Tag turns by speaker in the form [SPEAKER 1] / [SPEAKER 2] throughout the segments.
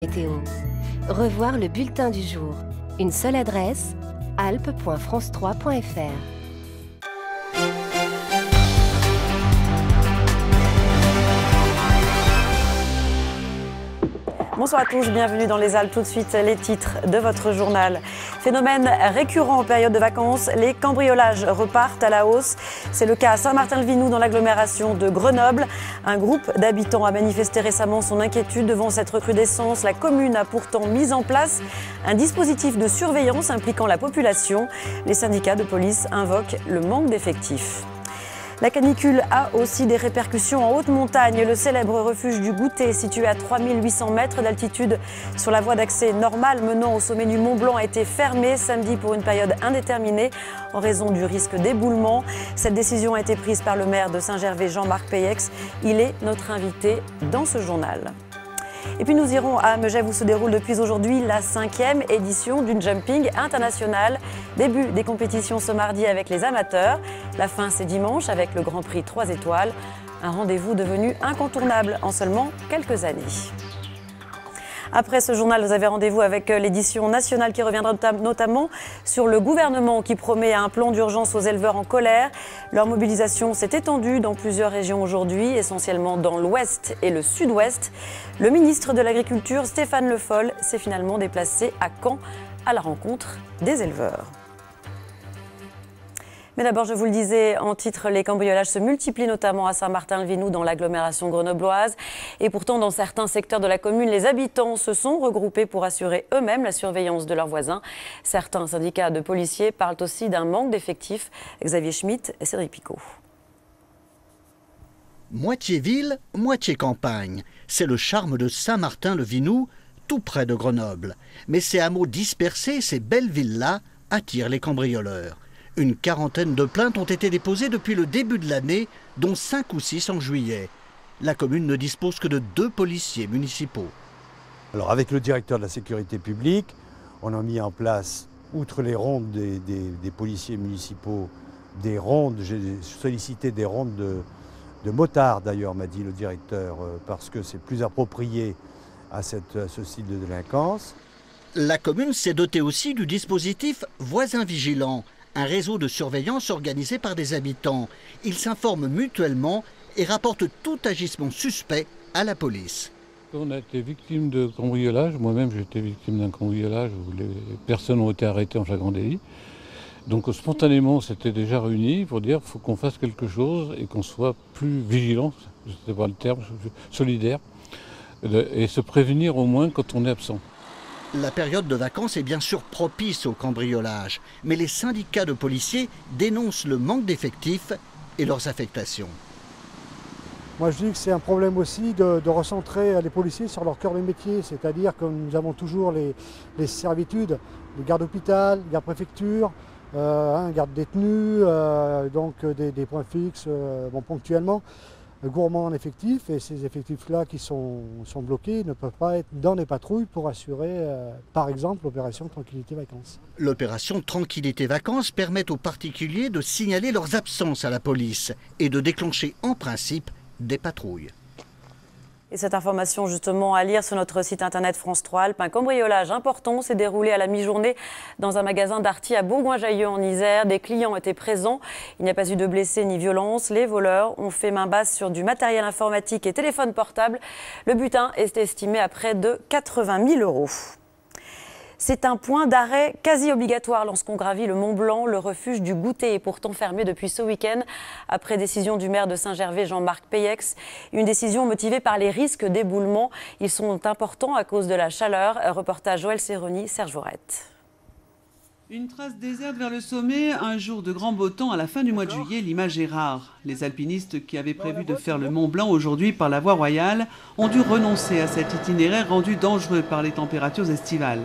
[SPEAKER 1] Météo. Revoir le bulletin du jour. Une seule adresse, alpes.france3.fr.
[SPEAKER 2] Bonsoir à tous, bienvenue dans les Alpes. Tout de suite, les titres de votre journal. Phénomène récurrent en période de vacances, les cambriolages repartent à la hausse. C'est le cas à Saint-Martin-le-Vinoux dans l'agglomération de Grenoble. Un groupe d'habitants a manifesté récemment son inquiétude devant cette recrudescence. La commune a pourtant mis en place un dispositif de surveillance impliquant la population. Les syndicats de police invoquent le manque d'effectifs. La canicule a aussi des répercussions en haute montagne. Le célèbre refuge du Goûter, situé à 3800 mètres d'altitude sur la voie d'accès normale menant au sommet du Mont Blanc, a été fermé samedi pour une période indéterminée en raison du risque d'éboulement. Cette décision a été prise par le maire de Saint-Gervais, Jean-Marc Peyex. Il est notre invité dans ce journal. Et puis nous irons à Megève où se déroule depuis aujourd'hui la 5e édition d'une jumping internationale. Début des compétitions ce mardi avec les amateurs. La fin c'est dimanche avec le Grand Prix 3 étoiles. Un rendez-vous devenu incontournable en seulement quelques années. Après ce journal, vous avez rendez-vous avec l'édition nationale qui reviendra notamment sur le gouvernement qui promet un plan d'urgence aux éleveurs en colère. Leur mobilisation s'est étendue dans plusieurs régions aujourd'hui, essentiellement dans l'ouest et le sud-ouest. Le ministre de l'Agriculture, Stéphane Le Foll, s'est finalement déplacé à Caen à la rencontre des éleveurs. Mais d'abord, je vous le disais en titre, les cambriolages se multiplient notamment à Saint-Martin-le-Vinoux dans l'agglomération grenobloise. Et pourtant, dans certains secteurs de la commune, les habitants se sont regroupés pour assurer eux-mêmes la surveillance de leurs voisins. Certains syndicats de policiers parlent aussi d'un manque d'effectifs. Xavier Schmitt et Cédric Picot.
[SPEAKER 3] Moitié ville, moitié campagne. C'est le charme de Saint-Martin-le-Vinoux, tout près de Grenoble. Mais ces hameaux dispersés, ces belles villes-là, attirent les cambrioleurs. Une quarantaine de plaintes ont été déposées depuis le début de l'année, dont 5 ou 6 en juillet. La commune ne dispose que de 2 policiers municipaux.
[SPEAKER 4] Alors avec le directeur de la sécurité publique, on a mis en place, outre les rondes des policiers municipaux, des rondes, j'ai sollicité des rondes de motards d'ailleurs, m'a dit le directeur, parce que c'est plus approprié à ce style de délinquance.
[SPEAKER 3] La commune s'est dotée aussi du dispositif Voisins Vigilants, un réseau de surveillance organisé par des habitants. Ils s'informent mutuellement et rapportent tout agissement suspect à la police.
[SPEAKER 5] On a été victime de cambriolage. Moi-même, j'ai été victime d'un cambriolage où les personnes ont été arrêtées en flagrant délit. Donc spontanément, on s'était déjà réunis pour dire qu'il faut qu'on fasse quelque chose et qu'on soit plus vigilant, je ne sais pas le terme, solidaire, et se prévenir au moins quand on est absent.
[SPEAKER 3] La période de vacances est bien sûr propice au cambriolage, mais les syndicats de policiers dénoncent le manque d'effectifs et leurs affectations.
[SPEAKER 6] Moi je dis que c'est un problème aussi de recentrer les policiers sur leur cœur de métier, c'est-à-dire que nous avons toujours les servitudes, les gardes d'hôpital, les gardes préfecture, gardes détenus, donc des points fixes ponctuellement. Gourmands en effectifs, et ces effectifs-là qui sont bloqués ne peuvent pas être dans les patrouilles pour assurer, par exemple, l'opération Tranquillité Vacances.
[SPEAKER 3] L'opération Tranquillité Vacances permet aux particuliers de signaler leurs absences à la police et de déclencher en principe des patrouilles.
[SPEAKER 2] Et cette information justement à lire sur notre site internet France 3 Alpes. Un cambriolage important s'est déroulé à la mi-journée dans un magasin d'Arty à Bourgoin-Jallieu en Isère. Des clients étaient présents. Il n'y a pas eu de blessés ni violence. Les voleurs ont fait main basse sur du matériel informatique et téléphone portable. Le butin est estimé à près de 80 000 €. C'est un point d'arrêt quasi obligatoire lorsqu'on gravit le Mont Blanc. Le refuge du Goûter est pourtant fermé depuis ce week-end après décision du maire de Saint-Gervais, Jean-Marc Peyex. Une décision motivée par les risques d'éboulement. Ils sont importants à cause de la chaleur. Reportage Joël Serroni, Serge Vorette.
[SPEAKER 7] Une trace déserte vers le sommet, un jour de grand beau temps à la fin du mois de juillet, l'image est rare. Les alpinistes qui avaient prévu de faire le Mont Blanc aujourd'hui par la voie royale ont dû renoncer à cet itinéraire rendu dangereux par les températures estivales.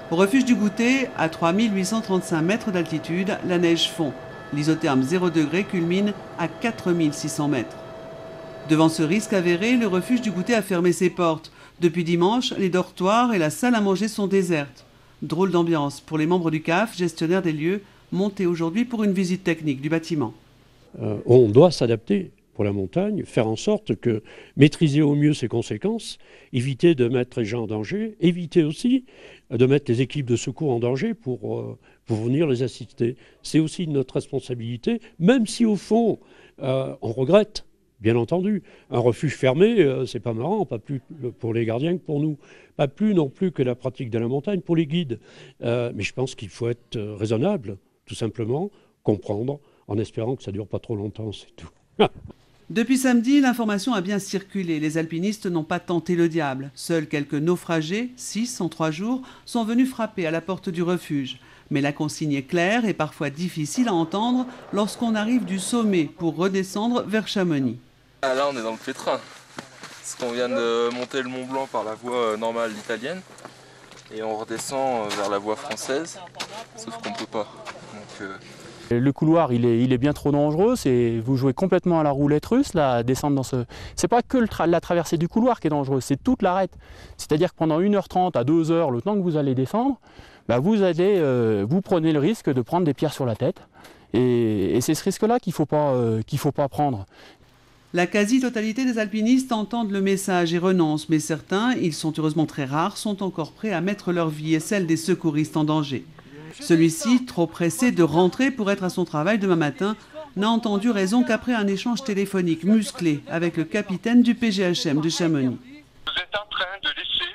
[SPEAKER 7] Au refuge du Goûter, à 3835 mètres d'altitude, la neige fond. L'isotherme 0 degré culmine à 4600 mètres. Devant ce risque avéré, le refuge du Goûter a fermé ses portes. Depuis dimanche, les dortoirs et la salle à manger sont désertes. Drôle d'ambiance pour les membres du CAF, gestionnaires des lieux, montés aujourd'hui pour une visite technique du bâtiment.
[SPEAKER 8] On doit s'adapter pour la montagne, faire en sorte que maîtriser au mieux ses conséquences, éviter de mettre les gens en danger, éviter aussi de mettre les équipes de secours en danger pour venir les assister. C'est aussi notre responsabilité, même si au fond, on regrette, bien entendu. Un refuge fermé, c'est pas marrant, pas plus pour les gardiens que pour nous. Pas plus non plus que la pratique de la montagne pour les guides. Mais je pense qu'il faut être raisonnable, tout simplement, comprendre, en espérant que ça dure pas trop longtemps, c'est tout.
[SPEAKER 7] Depuis samedi, l'information a bien circulé. Les alpinistes n'ont pas tenté le diable. Seuls quelques naufragés, 6 en 3 jours, sont venus frapper à la porte du refuge. Mais la consigne est claire et parfois difficile à entendre lorsqu'on arrive du sommet pour redescendre vers Chamonix.
[SPEAKER 9] Ah, là, on est dans le pétrin. Parce qu'on vient de monter le Mont Blanc par la voie normale italienne. Et on redescend vers la voie française. Sauf qu'on ne peut pas. Donc,
[SPEAKER 10] Le couloir, il est bien trop dangereux. Vous jouez complètement à la roulette russe, là, à descendre dans ce... C'est pas que la traversée du couloir qui est dangereuse, c'est toute l'arête. C'est-à-dire que pendant 1h30 à 2h, le temps que vous allez descendre, bah vous prenez le risque de prendre des pierres sur la tête. Et c'est ce risque-là qu'il faut pas prendre.
[SPEAKER 7] La quasi-totalité des alpinistes entendent le message et renoncent, mais certains, ils sont heureusement très rares, sont encore prêts à mettre leur vie et celle des secouristes en danger. Celui-ci, trop pressé de rentrer pour être à son travail demain matin, n'a entendu raison qu'après un échange téléphonique musclé avec le capitaine du PGHM de Chamonix.
[SPEAKER 11] Vous êtes en train de laisser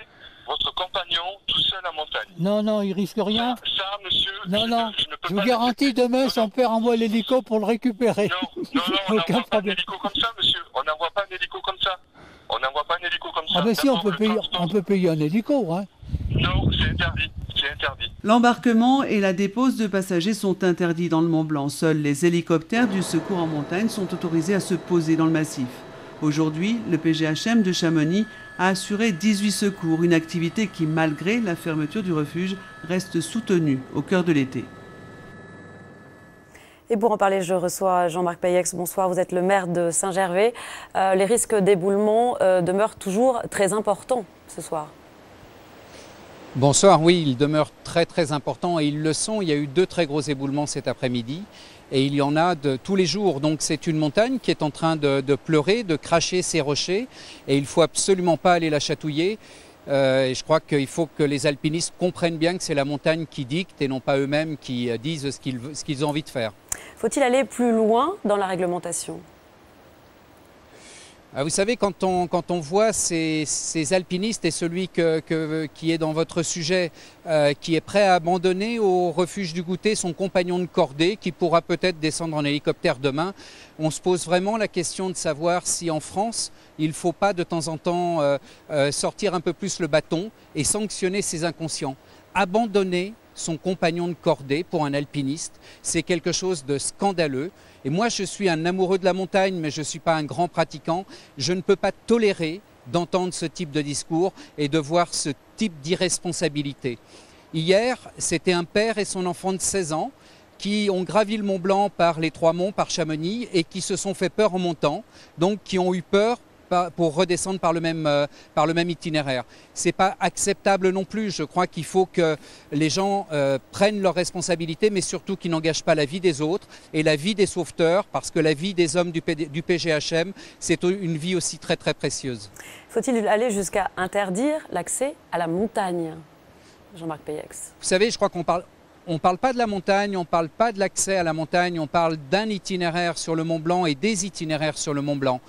[SPEAKER 11] votre compagnon tout seul en montagne.
[SPEAKER 12] Non, non, il risque rien.
[SPEAKER 11] Ça, monsieur,
[SPEAKER 12] non, je vous garantis, demain, son père envoie l'hélico pour le récupérer.
[SPEAKER 11] Non, on n'envoie pas d'hélico comme ça, monsieur. On n'envoie pas un hélico comme ça. On n'envoie pas un hélico comme ça.
[SPEAKER 12] Ah ben si, on peut payer un hélico, hein.
[SPEAKER 11] Non, c'est interdit.
[SPEAKER 7] L'embarquement et la dépose de passagers sont interdits dans le Mont Blanc. Seuls les hélicoptères du secours en montagne sont autorisés à se poser dans le massif. Aujourd'hui, le PGHM de Chamonix a assuré 18 secours, une activité qui, malgré la fermeture du refuge, reste soutenue au cœur de l'été.
[SPEAKER 2] Et pour en parler, je reçois Jean-Marc Payex. Bonsoir, vous êtes le maire de Saint-Gervais. Les risques d'éboulement demeurent toujours très importants ce soir.
[SPEAKER 13] Bonsoir, oui, ils demeurent très importants et ils le sont. Il y a eu 2 très gros éboulements cet après-midi et il y en a tous les jours. Donc c'est une montagne qui est en train de pleurer, de cracher ses rochers et il ne faut absolument pas aller la chatouiller. Et je crois qu'il faut que les alpinistes comprennent bien que c'est la montagne qui dicte et non pas eux-mêmes qui disent ce qu'ils ont envie de faire.
[SPEAKER 2] Faut-il aller plus loin dans la réglementation ?
[SPEAKER 13] Vous savez, quand on voit ces alpinistes et celui qui est dans votre sujet, qui est prêt à abandonner au refuge du Goûter son compagnon de cordée, qui pourra peut-être descendre en hélicoptère demain, on se pose vraiment la question de savoir si en France, il ne faut pas de temps en temps sortir un peu plus le bâton et sanctionner ces inconscients. Abandonner son compagnon de cordée pour un alpiniste, c'est quelque chose de scandaleux. Et moi, je suis un amoureux de la montagne, mais je ne suis pas un grand pratiquant. Je ne peux pas tolérer d'entendre ce type de discours et de voir ce type d'irresponsabilité. Hier, c'était un père et son enfant de 16 ans qui ont gravi le Mont Blanc par les 3 monts, par Chamonix, et qui se sont fait peur en montant, donc qui ont eu peur pour redescendre par le même itinéraire. Ce n'est pas acceptable non plus. Je crois qu'il faut que les gens prennent leurs responsabilités, mais surtout qu'ils n'engagent pas la vie des autres et la vie des sauveteurs, parce que la vie des hommes du PGHM, c'est une vie aussi très précieuse.
[SPEAKER 2] Faut-il aller jusqu'à interdire l'accès à la montagne, Jean-Marc Payex?
[SPEAKER 13] Vous savez, je crois qu'on parle pas de la montagne, on ne parle pas de l'accès à la montagne, on parle d'un itinéraire sur le Mont Blanc et des itinéraires sur le Mont Blanc.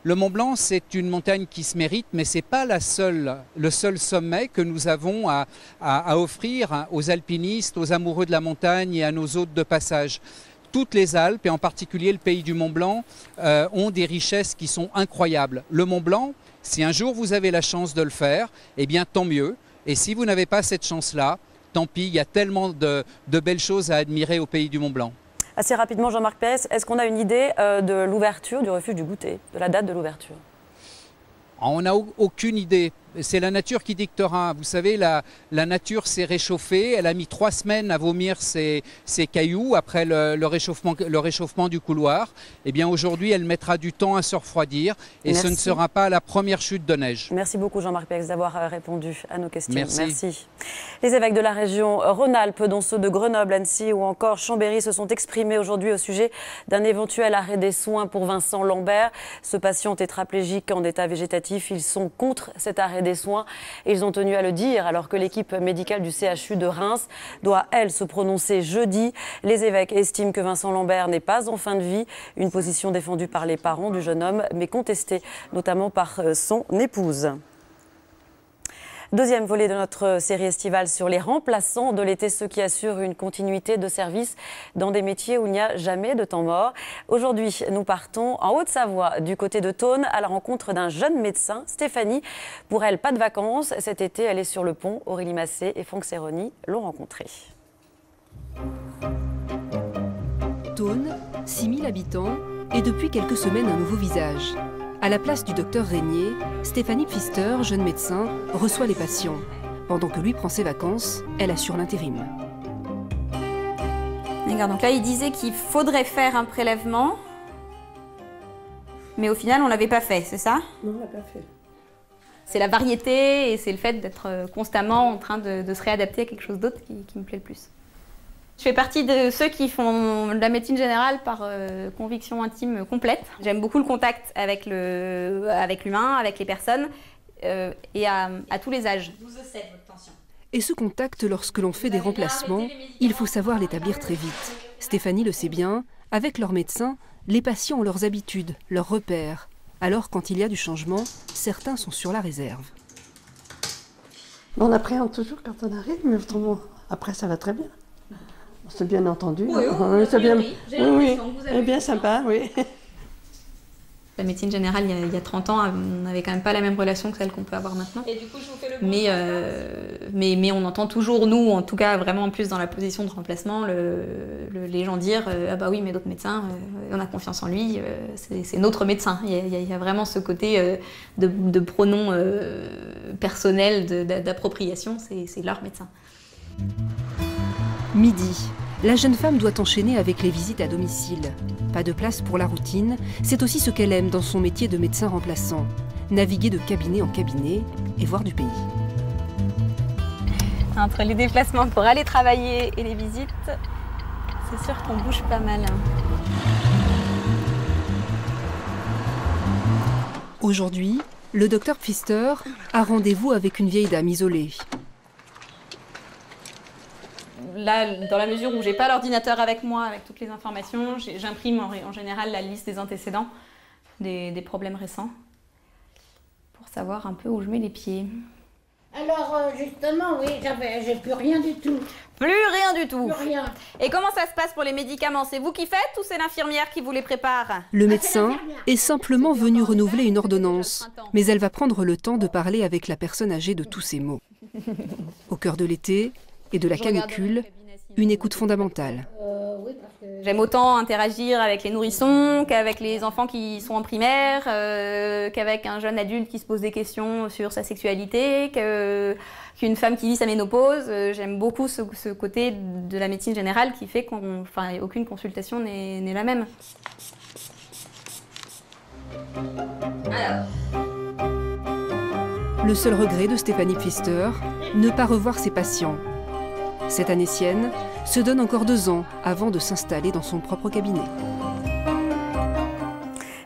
[SPEAKER 13] Le Mont Blanc, c'est une montagne qui se mérite, mais ce n'est pas le seul sommet que nous avons à offrir aux alpinistes, aux amoureux de la montagne et à nos hôtes de passage. Toutes les Alpes, et en particulier le pays du Mont Blanc, ont des richesses qui sont incroyables. Le Mont Blanc, si un jour vous avez la chance de le faire, eh bien tant mieux. Et si vous n'avez pas cette chance-là, tant pis, il y a tellement de belles choses à admirer au pays du Mont Blanc.
[SPEAKER 2] Assez rapidement, Jean-Marc Payex, est-ce qu'on a une idée de l'ouverture du refuge du Goûter, de la date de l'ouverture?
[SPEAKER 13] On n'a aucune idée. C'est la nature qui dictera. Vous savez, la nature s'est réchauffée. Elle a mis 3 semaines à vomir ses cailloux après le réchauffement du couloir. Eh bien, aujourd'hui, elle mettra du temps à se refroidir et ce ne sera pas la première chute de neige.
[SPEAKER 2] Merci beaucoup Jean-Marc Péex d'avoir répondu à nos questions.
[SPEAKER 13] Merci.
[SPEAKER 2] Les évêques de la région Rhône-Alpes, dont ceux de Grenoble, Annecy ou encore Chambéry, se sont exprimés aujourd'hui au sujet d'un éventuel arrêt des soins pour Vincent Lambert. Ce patient tétraplégique en état végétatif, ils sont contre cet arrêt des soins. Et ils ont tenu à le dire alors que l'équipe médicale du CHU de Reims doit, elle, se prononcer jeudi. Les évêques estiment que Vincent Lambert n'est pas en fin de vie, une position défendue par les parents du jeune homme, mais contestée notamment par son épouse. Deuxième volet de notre série estivale sur les remplaçants de l'été, ceux qui assurent une continuité de service dans des métiers où il n'y a jamais de temps mort. Aujourd'hui, nous partons en Haute-Savoie, du côté de Thônes, à la rencontre d'un jeune médecin, Stéphanie. Pour elle, pas de vacances. Cet été, elle est sur le pont. Aurélie Massé et Franck Serroni l'ont rencontrée.
[SPEAKER 14] Thônes, 6000 habitants et depuis quelques semaines un nouveau visage. À la place du docteur Régnier, Stéphanie Pfister, jeune médecin, reçoit les patients. Pendant que lui prend ses vacances, elle assure l'intérim.
[SPEAKER 15] D'accord, donc là il disait qu'il faudrait faire un prélèvement, mais au final on ne l'avait pas fait, c'est ça?
[SPEAKER 16] Non, on ne l'a pas fait.
[SPEAKER 15] C'est la variété et c'est le fait d'être constamment en train de se réadapter à quelque chose d'autre qui me plaît le plus. Je fais partie de ceux qui font de la médecine générale par conviction intime complète. J'aime beaucoup le contact avec l'humain, avec les personnes et à tous les âges. 12,7 votre tension.
[SPEAKER 14] Et ce contact, lorsque l'on fait des remplacements, il faut savoir l'établir très vite. Stéphanie le sait bien, avec leurs médecins, les patients ont leurs habitudes, leurs repères. Alors quand il y a du changement, certains sont sur la réserve.
[SPEAKER 16] On appréhende toujours quand on arrive, mais autrement, après ça va très bien. On s'est bien entendu.
[SPEAKER 15] Oui,
[SPEAKER 16] c'est bien,
[SPEAKER 15] bien
[SPEAKER 16] sympa, oui.
[SPEAKER 15] La médecine générale, il y a 30 ans, on n'avait quand même pas la même relation que celle qu'on peut avoir maintenant. Et du coup, je vous fais le mais on entend toujours, nous, en tout cas, vraiment plus dans la position de remplacement, les gens dire ah bah oui, mais d'autres médecins, on a confiance en lui, c'est notre médecin. Il y a vraiment ce côté de pronom personnel, d'appropriation, c'est leur médecin.
[SPEAKER 14] Midi, la jeune femme doit enchaîner avec les visites à domicile. Pas de place pour la routine, c'est aussi ce qu'elle aime dans son métier de médecin remplaçant. Naviguer de cabinet en cabinet et voir du pays.
[SPEAKER 15] Entre les déplacements pour aller travailler et les visites, c'est sûr qu'on bouge pas mal.
[SPEAKER 14] Aujourd'hui, le docteur Pfister a rendez-vous avec une vieille dame isolée.
[SPEAKER 15] Là, dans la mesure où j'ai pas l'ordinateur avec moi, avec toutes les informations, j'imprime en général la liste des antécédents, des problèmes récents, pour savoir un peu où je mets les pieds.
[SPEAKER 17] Alors, justement, oui, j'ai plus rien du tout.
[SPEAKER 15] Plus rien du tout.
[SPEAKER 17] Plus rien.
[SPEAKER 15] Et comment ça se passe pour les médicaments? C'est vous qui faites ou c'est l'infirmière qui vous les prépare?
[SPEAKER 14] Le médecin est simplement venu renouveler une ordonnance, mais elle va prendre le temps de parler avec la personne âgée de tous ces maux. Au cœur de l'été et de la canicule, une écoute fondamentale.
[SPEAKER 15] J'aime autant interagir avec les nourrissons qu'avec les enfants qui sont en primaire, qu'avec un jeune adulte qui se pose des questions sur sa sexualité, qu'une femme qui vit sa ménopause. J'aime beaucoup ce côté de la médecine générale qui fait qu'aucune consultation n'est la même.
[SPEAKER 14] Alors. Le seul regret de Stéphanie Pfister, ne pas revoir ses patients. Cette Annécienne se donne encore 2 ans avant de s'installer dans son propre cabinet.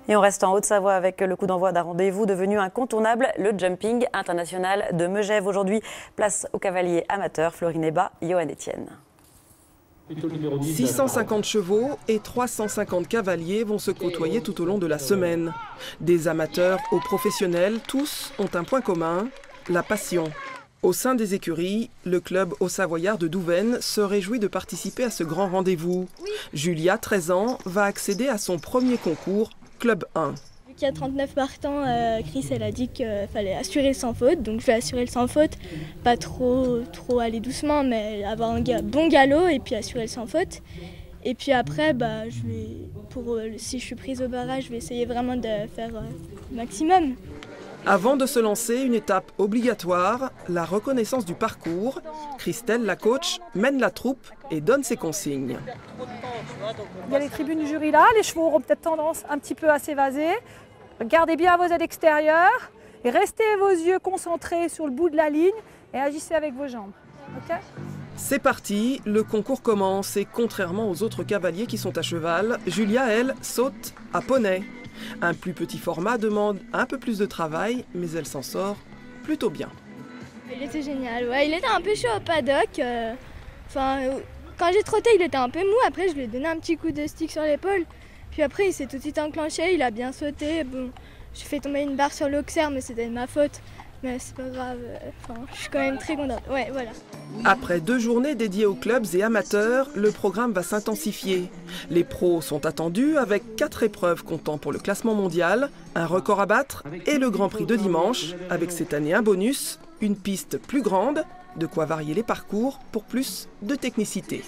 [SPEAKER 2] Et on reste en Haute-Savoie avec le coup d'envoi d'un rendez-vous devenu incontournable, le jumping international de Megève. Aujourd'hui, place aux cavaliers amateurs, Florine Eba, Johan Etienne.
[SPEAKER 18] 650 chevaux et 350 cavaliers vont se côtoyer tout au long de la semaine. Des amateurs aux professionnels, tous ont un point commun, la passion. Au sein des écuries, le club haut-savoyard de Douvaine se réjouit de participer à ce grand rendez-vous. Julia, 13 ans, va accéder à son premier concours, Club 1.
[SPEAKER 19] Vu qu'il y a 39 partants, Chris elle a dit qu'il fallait assurer le sans faute, donc je vais assurer le sans faute, pas trop aller doucement, mais avoir un bon galop et puis assurer le sans faute. Et puis après, si je suis prise au barrage, je vais essayer vraiment de faire le maximum.
[SPEAKER 18] Avant de se lancer, une étape obligatoire, la reconnaissance du parcours. Christelle, la coach, mène la troupe et donne ses consignes.
[SPEAKER 20] Il y a les tribunes du jury là, les chevaux auront peut-être tendance un petit peu à s'évaser. Gardez bien vos ailes extérieures et restez vos yeux concentrés sur le bout de la ligne et agissez avec vos jambes. Okay ?
[SPEAKER 18] C'est parti, le concours commence et contrairement aux autres cavaliers qui sont à cheval, Julia, elle, saute à poney. Un plus petit format demande un peu plus de travail, mais elle s'en sort plutôt bien.
[SPEAKER 19] Il était génial, ouais, il était un peu chaud au paddock. Quand j'ai trotté, il était un peu mou. Après, je lui ai donné un petit coup de stick sur l'épaule. Puis après, il s'est tout de suite enclenché, il a bien sauté. Bon, j'ai fait tomber une barre sur l'auxerre, mais c'était de ma faute. Mais c'est pas grave, je suis quand même très contente. Ouais, voilà.
[SPEAKER 18] Après 2 journées dédiées aux clubs et amateurs, le programme va s'intensifier. Les pros sont attendus avec 4 épreuves comptant pour le classement mondial, un record à battre et le Grand Prix de dimanche, avec cette année un bonus, une piste plus grande, de quoi varier les parcours pour plus de technicité.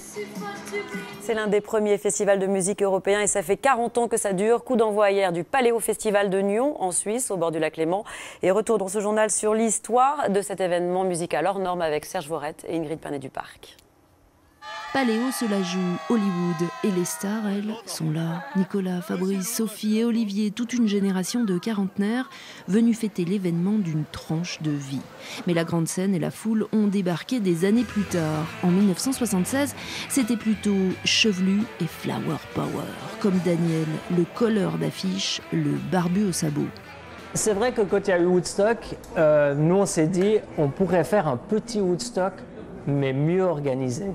[SPEAKER 2] C'est l'un des premiers festivals de musique européens et ça fait 40 ans que ça dure. Coup d'envoi hier du Paléo Festival de Nyon en Suisse, au bord du lac Léman. Et retour dans ce journal sur l'histoire de cet événement musical hors norme avec Serge Vorette et Ingrid Pernet-Duparc.
[SPEAKER 21] Paléo se la joue Hollywood et les stars, elles, sont là. Nicolas, Fabrice, Sophie et Olivier, toute une génération de quarantenaires venus fêter l'événement d'une tranche de vie. Mais la grande scène et la foule ont débarqué des années plus tard. En 1976, c'était plutôt chevelu et flower power, comme Daniel, le colleur d'affiches, le barbu au sabot.
[SPEAKER 22] C'est vrai que quand il y a eu Woodstock, nous on s'est dit on pourrait faire un petit Woodstock, mais mieux organisé.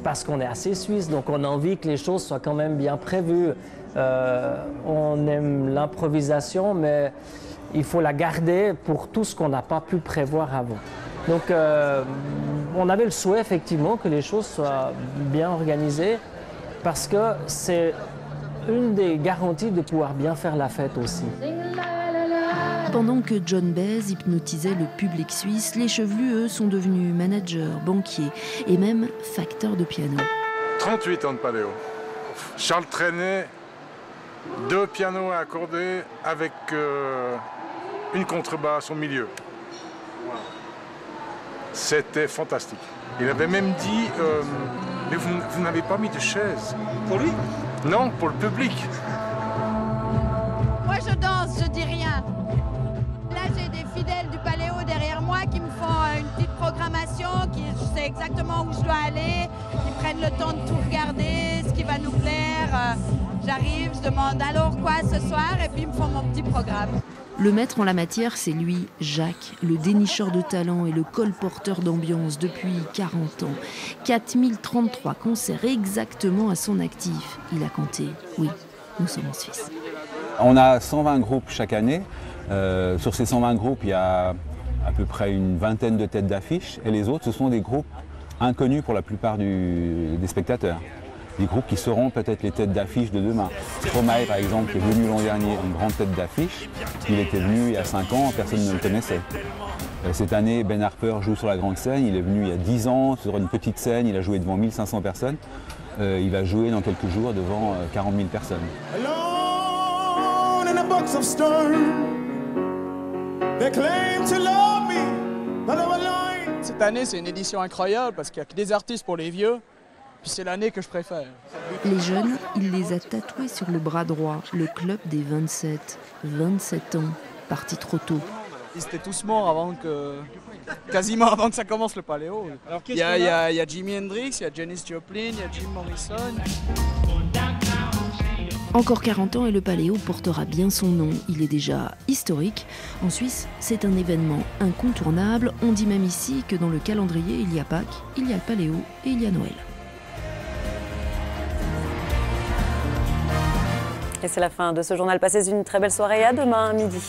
[SPEAKER 22] Parce qu'on est assez suisse, donc on a envie que les choses soient quand même bien prévues. On aime l'improvisation, mais il faut la garder pour tout ce qu'on n'a pas pu prévoir avant. Donc on avait le souhait effectivement que les choses soient bien organisées, parce que c'est une des garanties de pouvoir bien faire la fête aussi.
[SPEAKER 21] Pendant que John Baez hypnotisait le public suisse, les chevelus, eux, sont devenus managers, banquiers et même facteurs de piano.
[SPEAKER 23] 38 ans de paléo. Charles Trenet, 2 pianos à accorder avec une contrebasse au milieu. C'était fantastique. Il avait même dit, mais vous n'avez pas mis de chaise. Pour lui? Non, pour le public.
[SPEAKER 24] Moi je danse, je dis rien. Là, j'ai des fidèles du Paléo derrière moi qui me font une petite programmation, je sais exactement où je dois aller, qui prennent le temps de tout regarder, ce qui va nous plaire. J'arrive, je demande alors quoi ce soir et puis ils me font mon petit programme.
[SPEAKER 21] Le maître en la matière, c'est lui, Jacques, le dénicheur de talent et le colporteur d'ambiance depuis 40 ans. 4033 concerts exactement à son actif. Il a compté, oui, nous sommes en Suisse.
[SPEAKER 25] On a 120 groupes chaque année. Sur ces 120 groupes, il y a à peu près une vingtaine de têtes d'affiche et les autres, ce sont des groupes inconnus pour la plupart des spectateurs. Des groupes qui seront peut-être les têtes d'affiche de demain. Stromae, par exemple, qui est venu l'an dernier, une grande tête d'affiche. Il était venu il y a 5 ans, personne ne le connaissait. Cette année, Ben Harper joue sur la grande scène. Il est venu il y a 10 ans sur une petite scène. Il a joué devant 1500 personnes. Il va jouer dans quelques jours devant 40 000 personnes.
[SPEAKER 26] Cette année, c'est une édition incroyable parce qu'il n'y a que des artistes pour les vieux. Puis c'est l'année que je préfère.
[SPEAKER 21] Les jeunes, il les a tatoués sur le bras droit. Le club des 27. 27 ans, parti trop tôt.
[SPEAKER 26] Ils étaient tous morts quasiment avant que ça commence le Paléo. Il y a Jimi Hendrix, il y a Janis Joplin, il y a Jim Morrison.
[SPEAKER 21] Encore 40 ans et le Paléo portera bien son nom. Il est déjà historique. En Suisse, c'est un événement incontournable. On dit même ici que dans le calendrier, il y a Pâques, il y a le Paléo et il y a Noël.
[SPEAKER 2] Et c'est la fin de ce journal. Passez une très belle soirée. À demain, à midi.